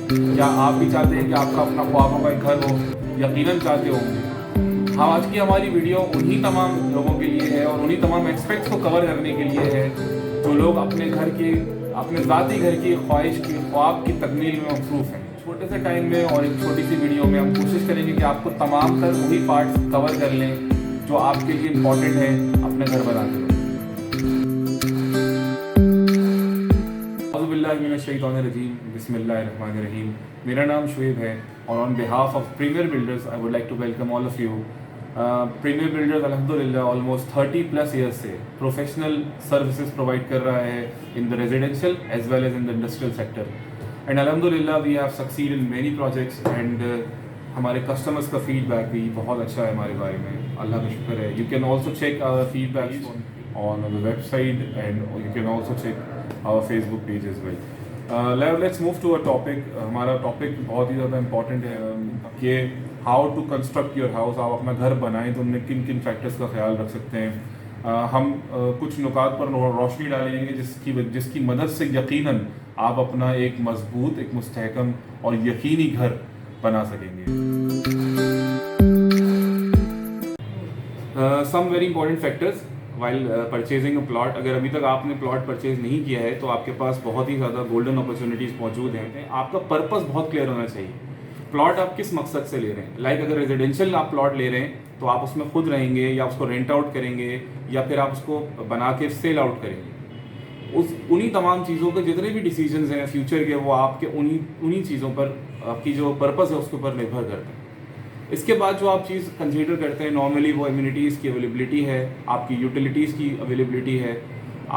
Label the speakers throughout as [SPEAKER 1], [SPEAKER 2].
[SPEAKER 1] क्या आप भी चाहते हैं कि आपका अपना ख्वाबों का एक घर हो? यकीनन चाहते होंगे। हाँ, आज की हमारी वीडियो उन्हीं तमाम लोगों के लिए है और उन्हीं तमाम एस्पेक्ट्स को कवर करने के लिए है जो लोग अपने घर की, अपने ज़ाती घर की ख्वाहिश की, ख्वाब की तकमील में मसरूफ़ हैं। छोटे से टाइम में और एक छोटी सी वीडियो में हम कोशिश करेंगे कि आपको तमाम तर वही पार्ट्स कवर कर लें जो आपके लिए इम्पॉर्टेंट है अपने घर बनाने में। बिस्मिल्लाहिर्रहमानिर्रहीम। मेरा नाम शुएब है और on behalf of Premier Builders I would like to welcome all of you. Premier Builders अल्हम्दुलिल्लाह ऑलमोस्ट 30+ ईयर्स से प्रोफेशनल सर्विसेज प्रोवाइड कर रहा है in the residential as well as in the industrial sector and अल्हम्दुलिल्लाह we have succeed in many projects and हमारे customers का feedback भी बहुत अच्छा है हमारे बारे में, अल्लाह का शुक्र है। You can also check our feedback on the website and you can also check our Facebook page as well. Let's move to a topic. हमारा टॉपिक बहुत ही ज़्यादा इंपॉर्टेंट है कि how to construct your house. आप अपना घर बनाएं तो उनमें किन किन फैक्टर्स का ख्याल रख सकते हैं। हम कुछ नुकात पर रोशनी डालेंगे जिसकी मदद से यकीनन आप अपना एक मजबूत, एक मुस्तहकम और यकीनी घर बना सकेंगे। Some very important factors while purchasing a plot. अगर अभी तक आपने प्लॉट परचेज नहीं किया है तो आपके पास बहुत ही ज़्यादा गोल्डन अपॉर्चुनिटीज़ मौजूद हैं। आपका पर्पस बहुत क्लियर होना चाहिए। प्लॉट आप किस मकसद से ले रहे हैं? लाइक अगर रेजिडेंशियल आप प्लॉट ले रहे हैं तो आप उसमें खुद रहेंगे या उसको रेंट आउट करेंगे या फिर आप उसको बना के सेल आउट करेंगे। उन्हीं तमाम चीज़ों के जितने भी डिसीजंस हैं फ्यूचर के, वो आपके उन्हीं चीज़ों पर, आपकी जो पर्पस है उसके ऊपर निर्भर करते हैं। इसके बाद जो आप चीज़ कंसीडर करते हैं नॉर्मली वो इम्यूनिटीज़ की अवेलेबिलिटी है, आपकी यूटिलिटीज़ की अवेलेबिलिटी है,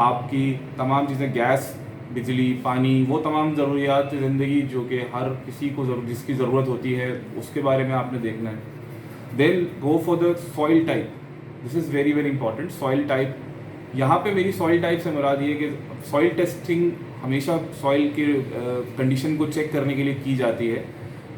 [SPEAKER 1] आपकी तमाम चीज़ें, गैस, बिजली, पानी, वो तमाम ज़रूरियात ज़िंदगी जो कि हर किसी को जिसकी ज़रूरत होती है उसके बारे में आपने देखना है। Then go for the soil type. This is very very important. Soil type, यहाँ पे मेरी सॉइल टाइप से मुराद ये कि सॉइल टेस्टिंग हमेशा सॉइल के कंडीशन को चेक करने के लिए की जाती है,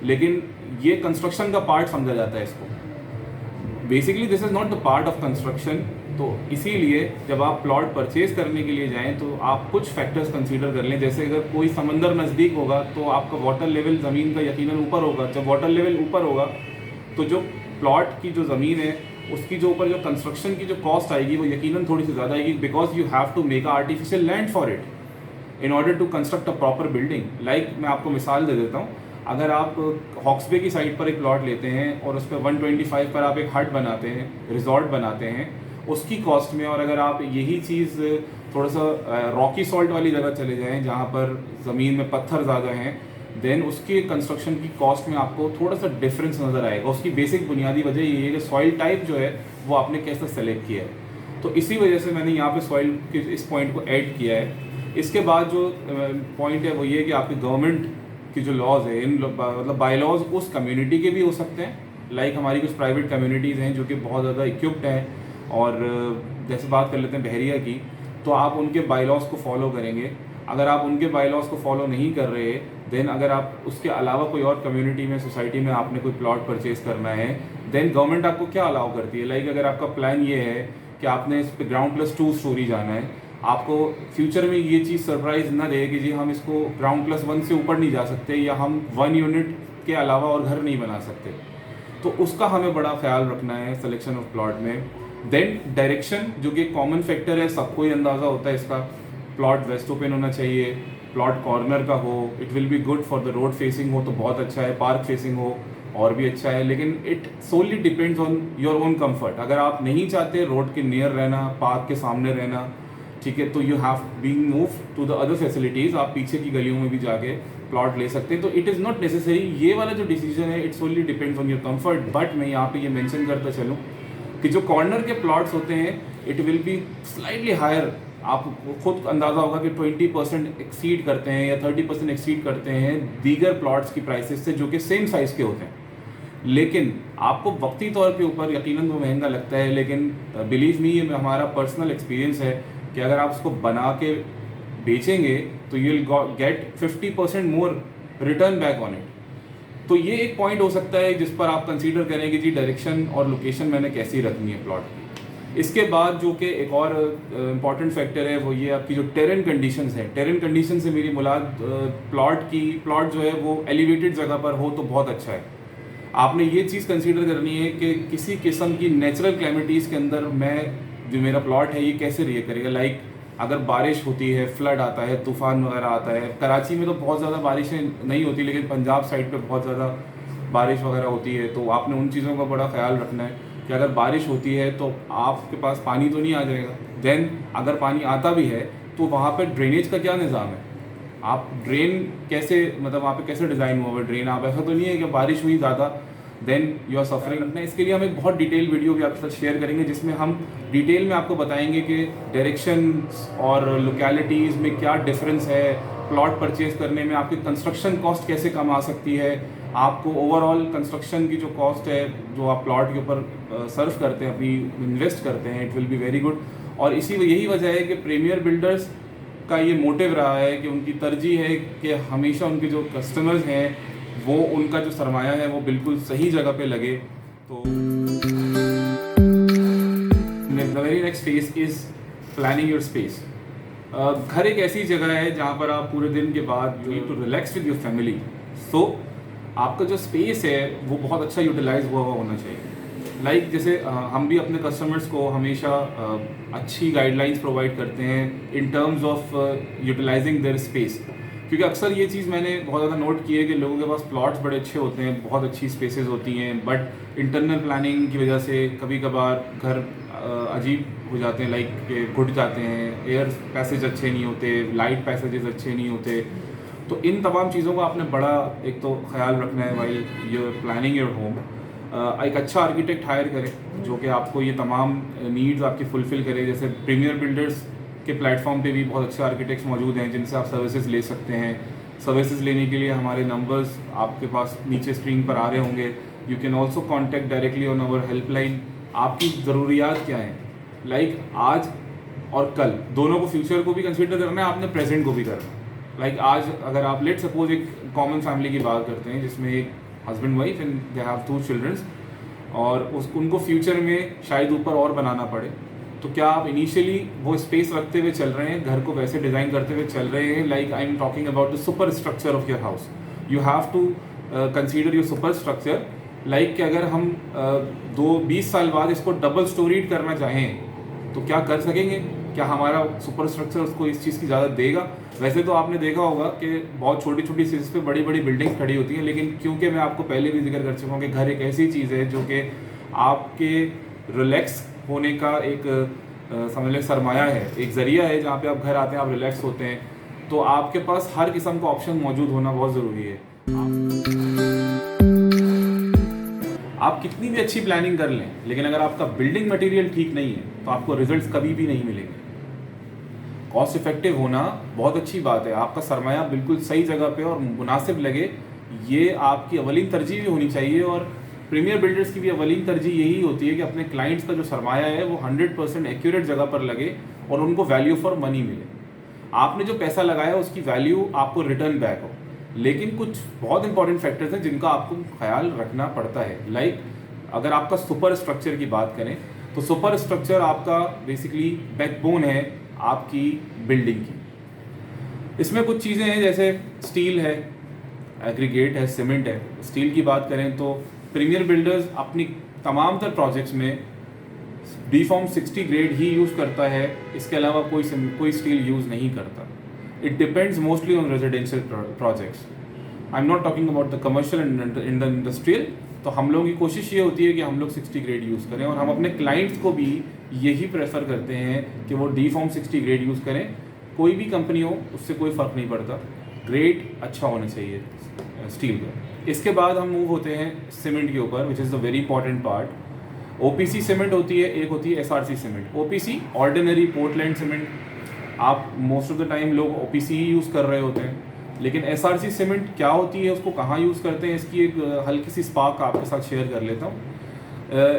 [SPEAKER 1] लेकिन ये कंस्ट्रक्शन का पार्ट समझा जाता है इसको। Basically this is not the part of construction. तो इसीलिए जब आप प्लॉट परचेज करने के लिए जाएं तो आप कुछ फैक्टर्स कंसीडर कर लें। जैसे अगर कोई समंदर नज़दीक होगा तो आपका वाटर लेवल ज़मीन का यकीनन ऊपर होगा। जब वाटर लेवल ऊपर होगा तो जो प्लॉट की जो ज़मीन है उसकी जो ऊपर जो कंस्ट्रक्शन की जो कॉस्ट आएगी वो यकीनन थोड़ी सी ज़्यादा आएगी, because you have to make a artificial land for it in order to construct a proper building. Like मैं आपको मिसाल दे देता हूँ। अगर आप हॉक्सबे की साइड पर एक प्लॉट लेते हैं और उस पर 125 पर आप एक हट बनाते हैं, रिजॉर्ट बनाते हैं उसकी कॉस्ट में, और अगर आप यही चीज़ थोड़ा सा रॉकी सॉल्ट वाली जगह चले जाएं जहाँ पर ज़मीन में पत्थर ज़्यादा हैं, देन उसके कंस्ट्रक्शन की कॉस्ट में आपको थोड़ा सा डिफरेंस नज़र आएगा। उसकी बेसिक बुनियादी वजह ये है कि सॉइल टाइप जो है वो आपने कैसे सेलेक्ट किया है। तो इसी वजह से मैंने यहाँ पे सॉइल के इस पॉइंट को ऐड किया है। इसके बाद जो पॉइंट है वो ये है कि आपकी गवर्नमेंट की जो लॉज है, इन मतलब बाई लॉज उस कम्युनिटी के भी हो सकते हैं। लाइक हमारी कुछ प्राइवेट कम्युनिटीज़ हैं जो कि बहुत ज़्यादा इक्विप्ड हैं, और जैसे बात कर लेते हैं बहरिया की, तो आप उनके बाई लॉज को फॉलो करेंगे। अगर आप उनके बाई लॉज को फॉलो नहीं कर रहे, देन अगर आप उसके अलावा कोई और कम्युनिटी में, सोसाइटी में आपने कोई प्लॉट परचेज करना है, देन गवर्नमेंट आपको क्या अलाउ करती है। लाइक अगर आपका प्लान ये है कि आपने इस पर ग्राउंड+2 स्टोरी जाना है, आपको फ्यूचर में ये चीज़ सरप्राइज ना दे कि जी हम इसको ग्राउंड+1 से ऊपर नहीं जा सकते या हम 1 यूनिट के अलावा और घर नहीं बना सकते, तो उसका हमें बड़ा ख्याल रखना है सिलेक्शन ऑफ प्लॉट में। देन डायरेक्शन, जो कि कॉमन फैक्टर है, सबको ही अंदाज़ा होता है इसका। प्लॉट वेस्ट ओपन होना चाहिए, प्लॉट कॉर्नर का हो, it will be good for the road facing हो तो बहुत अच्छा है, पार्क फेसिंग हो और भी अच्छा है, लेकिन it solely depends on your own comfort. अगर आप नहीं चाहते रोड के नियर रहना, पार्क के सामने रहना, ठीक है, तो you have been move to the other facilities. आप पीछे की गलियों में भी जाके प्लॉट ले सकते हैं। तो इट इज़ नॉट नेसेसरी, ये वाला जो डिसीजन है it solely depends on your comfort. But मैं यहाँ पे ये मेंशन करता चलूँ कि जो कॉर्नर के प्लॉट्स होते हैं it will be slightly higher. आप खुद अंदाज़ा होगा कि 20% एक्सीड करते हैं या 30% एक्सीड करते हैं दीगर प्लॉट्स की प्राइसेस से जो कि सेम साइज़ के होते हैं। लेकिन आपको वक्ती तौर पे ऊपर यकीनन वो महंगा लगता है, लेकिन बिलीव मी, ये हमारा पर्सनल एक्सपीरियंस है कि अगर आप उसको बना के बेचेंगे तो you will get 50% more return back on it. तो ये एक पॉइंट हो सकता है जिस पर आप कंसीडर करें कि जी डायरेक्शन और लोकेशन मैंने कैसी रखनी है प्लॉट की। इसके बाद जो कि एक और इम्पॉर्टेंट फैक्टर है वो ये आपकी जो टेरेन कंडीशंस है। टेरेन कंडीशन से मेरी मुराद प्लॉट जो है वो एलिवेटेड जगह पर हो तो बहुत अच्छा है। आपने ये चीज़ कंसीडर करनी है कि किसी किस्म की नेचुरल क्लैमिटीज़ के अंदर जो मेरा प्लॉट है ये कैसे रिएक्ट करेगा। लाइक अगर बारिश होती है, फ्लड आता है, तूफ़ान वगैरह आता है। कराची में तो बहुत ज़्यादा बारिशें नहीं होती, लेकिन पंजाब साइड पे बहुत ज़्यादा बारिश वगैरह होती है, तो आपने उन चीज़ों का बड़ा ख्याल रखना है कि अगर बारिश होती है तो आपके पास पानी तो नहीं आ जाएगा। देन अगर पानी आता भी है तो वहाँ पर ड्रेनेज का क्या निज़ाम है, आप ड्रेन कैसे, मतलब वहाँ पे कैसे डिज़ाइन हुआ है ड्रेन। आप ऐसा तो नहीं है कि बारिश हुई ज़्यादा देन यू आर सफरिंग। इसके लिए हम एक बहुत डिटेल वीडियो भी आपके साथ शेयर करेंगे जिसमें हम डिटेल में आपको बताएंगे कि डायरेक्शंस और लोकेलिटीज़ में क्या डिफरेंस है, प्लॉट परचेज करने में आपकी कंस्ट्रक्शन कॉस्ट कैसे कम आ सकती है, आपको ओवरऑल कंस्ट्रक्शन की जो कॉस्ट है जो आप प्लॉट के ऊपर सर्व करते हैं, अपनी इन्वेस्ट करते हैं, it will be very good. और यही वजह है कि प्रीमियर बिल्डर्स का ये मोटिव रहा है कि उनकी तरजीह है कि हमेशा उनके जो कस्टमर्स हैं वो उनका जो सरमाया है वो बिल्कुल सही जगह पे लगे। तो the very next phase is planning your space. घर एक ऐसी जगह है जहाँ पर आप पूरे दिन के बाद you need to relax with your family. So आपका जो स्पेस है वो बहुत अच्छा यूटिलाइज हुआ होना चाहिए। लाइक जैसे हम भी अपने कस्टमर्स को हमेशा अच्छी गाइडलाइंस प्रोवाइड करते हैं in terms of utilising their space, क्योंकि अक्सर ये चीज़ मैंने बहुत ज़्यादा नोट की है कि लोगों के पास प्लॉट्स बड़े अच्छे होते हैं, बहुत अच्छी स्पेसेस होती हैं, बट इंटरनल प्लानिंग की वजह से कभी कभार घर अजीब हो जाते हैं, लाइक घुट जाते हैं, एयर पैसेज अच्छे नहीं होते, लाइट पैसेजेस अच्छे नहीं होते। तो इन तमाम चीज़ों का आपने बड़ा एक तो ख्याल रखना है while your planning your home. एक अच्छा आर्किटेक्ट हायर करें जो कि आपको ये तमाम नीड्स आपकी फुलफ़िल करे। जैसे प्रीमियर बिल्डर्स के प्लेटफॉर्म पे भी बहुत अच्छे आर्किटेक्ट्स मौजूद हैं जिनसे आप सर्विसेज ले सकते हैं। सर्विसेज लेने के लिए हमारे नंबर्स आपके पास नीचे स्क्रीन पर आ रहे होंगे। You can also contact directly on our helpline. आपकी ज़रूरियात क्या हैं, लाइक आज और कल दोनों को, फ्यूचर को भी कंसिडर करना है, आपने प्रेजेंट को भी करना है। लाइक आज अगर आप लेट सपोज एक कॉमन फैमिली की बात करते हैं जिसमें एक husband wife and they have 2 childrens, और उनको फ्यूचर में शायद ऊपर और बनाना पड़े, तो क्या आप इनिशियली वो स्पेस रखते हुए चल रहे हैं, घर को वैसे डिज़ाइन करते हुए चल रहे हैं। Like I am talking about the super structure of your house. You have to consider your super structure. Like कि अगर हम 20 साल बाद इसको डबल स्टोरीड करना चाहें तो क्या कर सकेंगे, क्या हमारा सुपर स्ट्रक्चर उसको इस चीज़ की इजाज़त देगा। वैसे तो आपने देखा होगा कि बहुत छोटी छोटी चीज़ पे बड़ी बड़ी बिल्डिंग्स खड़ी होती हैं, लेकिन क्योंकि मैं आपको पहले भी जिक्र कर चुका हूँ कि घर एक ऐसी चीज़ है जो कि आपके रिलैक्स होने का एक समझ लें सरमाया है, एक ज़रिया है जहाँ पे आप घर आते हैं, आप रिलैक्स होते हैं। तो आपके पास हर किस्म का ऑप्शन मौजूद होना बहुत ज़रूरी है। आप कितनी भी अच्छी प्लानिंग कर लें, लेकिन अगर आपका बिल्डिंग मटेरियल ठीक नहीं है तो आपको रिजल्ट्स कभी भी नहीं मिलेंगे। कॉस्ट इफेक्टिव होना बहुत अच्छी बात है, आपका सरमाया बिल्कुल सही जगह पे और मुनासिब लगे, ये आपकी अवलीन तरजीह भी होनी चाहिए। और प्रीमियर बिल्डर्स की भी अवलीन तरजीह यही होती है कि अपने क्लाइंट्स का जो सरमाया है वो 100% एक्यूरेट जगह पर लगे और उनको वैल्यू फॉर मनी मिले। आपने जो पैसा लगाया उसकी वैल्यू आपको रिटर्न बैक हो। लेकिन कुछ बहुत इंपॉर्टेंट फैक्टर्स हैं जिनका आपको ख्याल रखना पड़ता है। लाइक अगर आपका सुपर स्ट्रक्चर की बात करें तो सुपर स्ट्रक्चर आपका बेसिकली बैकबोन है आपकी बिल्डिंग की। इसमें कुछ चीज़ें हैं जैसे स्टील है, एग्रीगेट है, सीमेंट है। स्टील की बात करें तो प्रीमियर बिल्डर्स अपनी तमाम तर प्रोजेक्ट्स में डीफॉर्म 60 ग्रेड ही यूज़ करता है, इसके अलावा कोई स्टील यूज़ नहीं करता। It depends mostly on residential projects. I am not talking about the commercial in the industrial. तो हम लोगों की कोशिश ये होती है कि हम लोग 60 ग्रेड यूज़ करें, और हम अपने क्लाइंट्स को भी यही प्रेफर करते हैं कि वो डीफॉर्म 60 ग्रेड यूज़ करें। कोई भी कंपनी हो उससे कोई फ़र्क नहीं पड़ता, ग्रेड अच्छा होना चाहिए स्टील का। इसके बाद हम मूव होते हैं सीमेंट के ऊपर, which is the very important part. OPC cement होती है, एक होती है SRC cement. OPC ordinary Portland cement, आप मोस्ट ऑफ द टाइम लोग ओपीसी ही यूज़ कर रहे होते हैं। लेकिन एसआरसी सीमेंट क्या होती है, उसको कहाँ यूज़ करते हैं, इसकी एक हल्की सी स्पार्क आपके साथ शेयर कर लेता हूँ।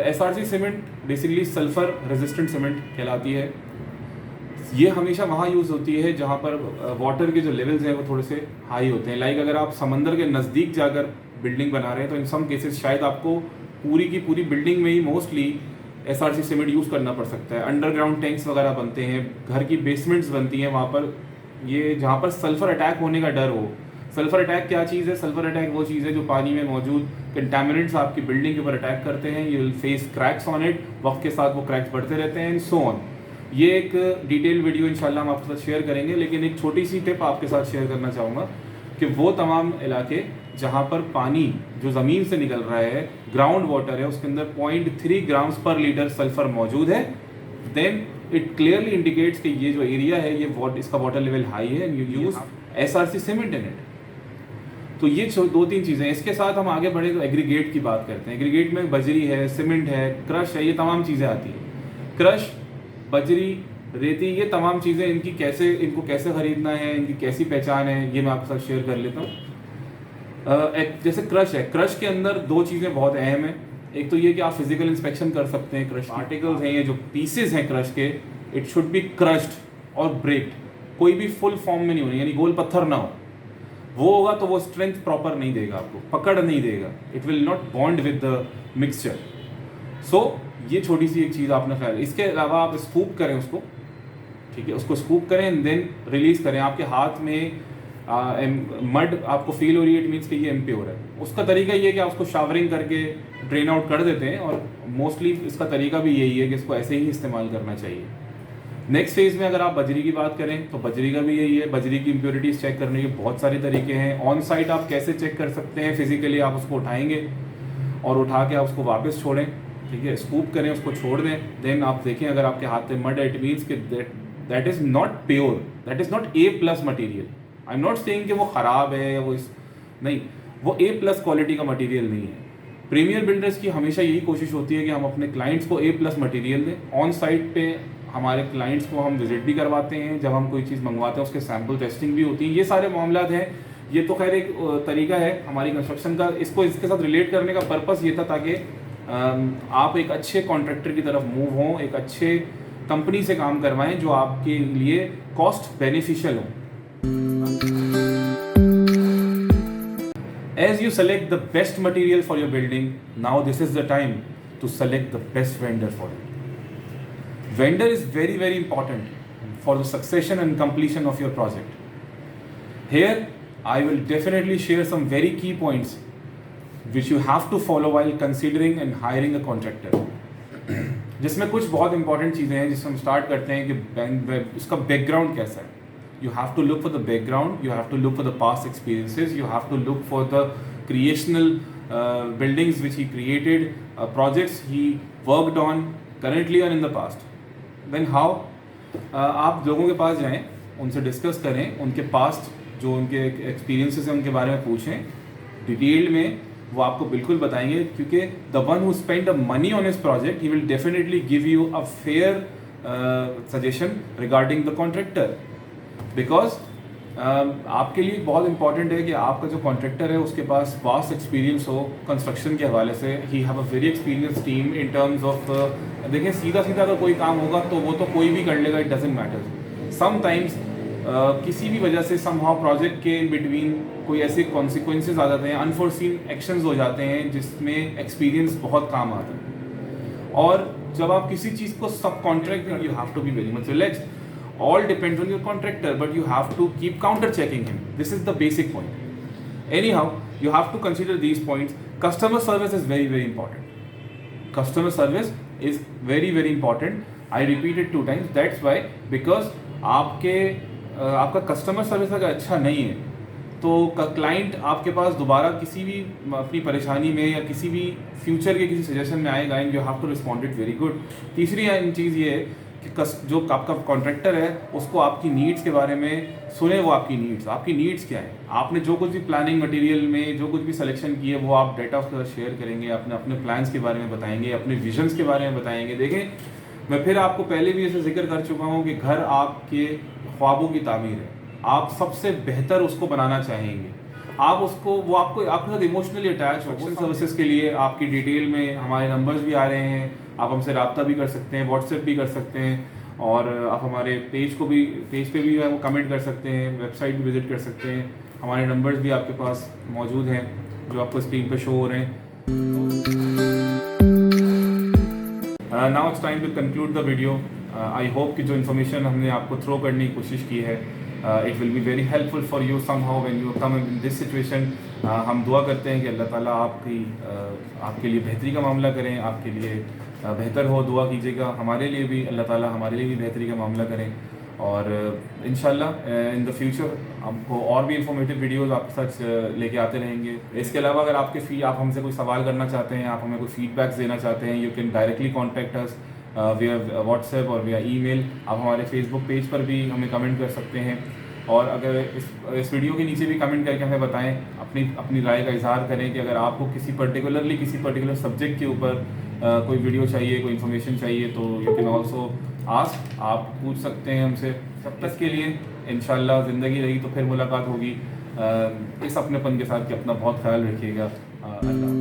[SPEAKER 1] SRC cement basically sulphur resistant cement कहलाती है। ये हमेशा वहाँ यूज़ होती है जहाँ पर वाटर के जो लेवल्स हैं वो थोड़े से हाई होते हैं। लाइक अगर आप समंदर के नज़दीक जाकर बिल्डिंग बना रहे हैं तो इन सम केसेस शायद आपको पूरी की पूरी बिल्डिंग में ही मोस्टली SRC सीमेंट यूज़ करना पड़ सकता है। अंडरग्राउंड टैंक्स वगैरह बनते हैं, घर की बेसमेंट्स बनती हैं, वहाँ पर ये जहाँ पर सल्फर अटैक होने का डर हो। सल्फर अटैक क्या चीज़ है? सल्फर अटैक वो चीज़ है जो पानी में मौजूद कंटामिनेंट्स आपकी बिल्डिंग के ऊपर अटैक करते हैं। You will face cracks on it, वक्त के साथ वो क्रैक्स बढ़ते रहते हैं एंड सो ऑन। ये एक डिटेल वीडियो इंशाल्लाह हम आपके साथ शेयर करेंगे, लेकिन एक छोटी सी टिप आपके साथ शेयर करना चाहूँगा कि वो तमाम इलाके जहाँ पर पानी जो ज़मीन से निकल रहा है, ग्राउंड वाटर है, उसके अंदर 0.3 ग्राम्स पर लीटर सल्फर मौजूद है, देन इट क्लियरली इंडिकेट्स कि ये जो एरिया है ये इसका वाटर लेवल हाई है and you use SRC cement in it. तो ये 2-3 चीज़ें। इसके साथ हम आगे बढ़े तो एग्रीगेट की बात करते हैं। एग्रीगेट में बजरी है, सीमेंट है, क्रश है, ये तमाम चीज़ें आती हैं। क्रश, बजरी, रेती, ये तमाम चीज़ें इनको कैसे ख़रीदना है, इनकी कैसी पहचान है, ये मैं आपके साथ शेयर कर लेता हूँ। जैसे क्रश है, क्रश के अंदर 2 चीज़ें बहुत अहम हैं। एक तो ये कि आप फिजिकल इंस्पेक्शन कर सकते हैं। क्रश पार्टिकल्स हैं, ये जो पीसेस हैं क्रश के, इट शुड बी क्रश्ड और ब्रेक्ड। कोई भी फुल फॉर्म में नहीं होनी, यानी गोल पत्थर ना हो। वो होगा तो वो स्ट्रेंथ प्रॉपर नहीं देगा, आपको पकड़ नहीं देगा, it will not bond with the mixture. So ये छोटी सी एक चीज़ आपने ख्याल। इसके अलावा आप स्कूप करें उसको, ठीक है, उसको स्कूप करें एंड देन रिलीज करें। आपके हाथ में मड आपको फील हो रही है, इट मीन्स कि ये इम्प्योर है। उसका तरीका ये है कि आप उसको शावरिंग करके ड्रेन आउट कर देते हैं, और मोस्टली इसका तरीका भी यही है कि इसको ऐसे ही इस्तेमाल करना चाहिए। नेक्स्ट फेज में अगर आप बजरी की बात करें तो बजरी का भी यही है। बजरी की इम्प्योरिटीज़ चेक करने के बहुत सारे तरीके हैं। ऑन साइट आप कैसे चेक कर सकते हैं? फिजिकली आप उसको उठाएंगे और उठा के आप उसको वापस छोड़ें, ठीक है, स्कूप करें, उसको छोड़ दें, देन आप देखें अगर आपके हाथ में मड है, इट मीन्स कि that is not pure, that is not A+ material. I am not saying कि वो ख़राब है या नहीं, वो A+ क्वालिटी का मटीरियल नहीं है। प्रीमियर बिल्डर्स की हमेशा यही कोशिश होती है कि हम अपने क्लाइंट्स को A+ मटीरियल दें। ऑन साइट पे हमारे क्लाइंट्स को हम विजिट भी करवाते हैं, जब हम कोई चीज़ मंगवाते हैं उसके सैम्पल टेस्टिंग भी होती है। ये सारे मामलात हैं। ये तो खैर एक तरीका है हमारी कंस्ट्रक्शन का। इसको इसके साथ रिलेट करने का पर्पस ये था ताकि आप एक अच्छे कॉन्ट्रैक्टर की तरफ मूव हों, एक अच्छे कंपनी से काम करवाएं जो आपके लिए कॉस्ट बेनिफिशियल हो। As you select the best material for your building, now this is the time to select the best vendor for it. Vendor is very, very important for the succession and completion of your project. Here, I will definitely share some very key points which you have to follow while considering and hiring a contractor. जिसमें कुछ बहुत important चीज़ें हैं जिससे हम start करते हैं कि उसका बैकग्राउंड कैसा है। You have to look for the background, you have to look for the past experiences, you have to look for the creational buildings which he created, projects he worked on currently or in the past. Then how? आप लोगों के पास जाएं, उनसे discuss करें, उनके past जो उनके experiences हैं उनके बारे में पूछें डिटेल में। वो आपको बिल्कुल बताएंगे, क्योंकि the one who spend the money on his project he will definitely give you a fair suggestion regarding the contractor. Because आपके लिए बहुत इंपॉर्टेंट है कि आपका जो कॉन्ट्रैक्टर है उसके पास वास्ट एक्सपीरियंस हो कंस्ट्रक्शन के हवाले से। He have a very experience team in terms of, देखें सीधा अगर कोई काम होगा तो वो तो कोई भी कर लेगा, इट डजेंट मैटर। समटाइम्स किसी भी वजह से समहाउ प्रोजेक्ट के इन बिटवीन कोई ऐसे कॉन्सिक्वेंसेज आ जाते हैं, अनफोर्सीन एक्शंस हो जाते हैं जिसमें एक्सपीरियंस बहुत काम आता है। और जब आप किसी चीज़ को subcontract, you have to be very much relaxed. All depends on your contractor, but you have to keep counter checking him. This is the basic point. Anyhow, you have to consider these points. Customer service is very, very important. Customer service is very, very important. I repeat it 2 times. That's why, because आपका customer service अगर अच्छा नहीं है तो client आपके पास दोबारा किसी भी अपनी परेशानी में या किसी भी फ्यूचर के किसी सजेशन में आएगा and you have to respond it very good. तीसरी चीज़ ये है कि जो आपका कॉन्ट्रैक्टर है उसको आपकी नीड्स के बारे में सुने। वो आपकी नीड्स क्या है, आपने जो कुछ भी प्लानिंग मटेरियल में जो कुछ भी सिलेक्शन की है वो आप डेटा उसके साथ शेयर करेंगे, अपने प्लान्स के बारे में बताएंगे, अपने विजन्स के बारे में बताएंगे। देखें, मैं फिर आपको पहले भी ऐसे जिक्र कर चुका हूँ कि घर आपके ख्वाबों की तामीर है। आप सबसे बेहतर उसको बनाना चाहेंगे, आप उसको वो आपके साथ इमोशनली अटैच हो। सर्विसेज के लिए आपकी डिटेल में हमारे नंबर्स भी आ रहे हैं, आप हमसे रब्ता भी कर सकते हैं, व्हाट्सएप भी कर सकते हैं, और आप हमारे पेज पे भी वो कमेंट कर सकते हैं, वेबसाइट भी विजिट कर सकते हैं। हमारे नंबर्स भी आपके पास मौजूद हैं जो आपको स्क्रीन पे शो हो रहे हैं। Now it's time to conclude the video. I hope कि जो इन्फॉर्मेशन हमने आपको थ्रो करने की कोशिश की है, it will be very helpful for you somehow when you come in this situation. हम दुआ करते हैं कि अल्लाह ताला आपके लिए बेहतरी का मामला करें, आपके लिए बेहतर हो। दुआ कीजिएगा हमारे लिए भी, अल्लाह ताला हमारे लिए भी बेहतरी का मामला करें। और इंशाल्लाह इन द फ्यूचर आपको और भी इंफॉर्मेटिव वीडियोस आपके साथ लेके आते रहेंगे। इसके अलावा अगर आप हमसे कोई सवाल करना चाहते हैं, आप हमें कोई फीडबैक्स देना चाहते हैं, you can directly contact us विया व्हाट्सएप और विया ईमेल। आप हमारे फेसबुक पेज पर भी हमें कमेंट कर सकते हैं। और अगर इस वीडियो के नीचे भी कमेंट करके हमें बताएं, अपनी राय का इजहार करें कि अगर आपको किसी पर्टिकुलर सब्जेक्ट के ऊपर कोई वीडियो चाहिए, कोई इन्फॉर्मेशन चाहिए, तो यू कैन ऑल्सो आस्क, आप पूछ सकते हैं हमसे। तब तक के लिए इंशाल्लाह ज़िंदगी रही तो फिर मुलाकात होगी। इस अपनेपन के साथ कि अपना बहुत ख्याल रखिएगा। अल्लाह।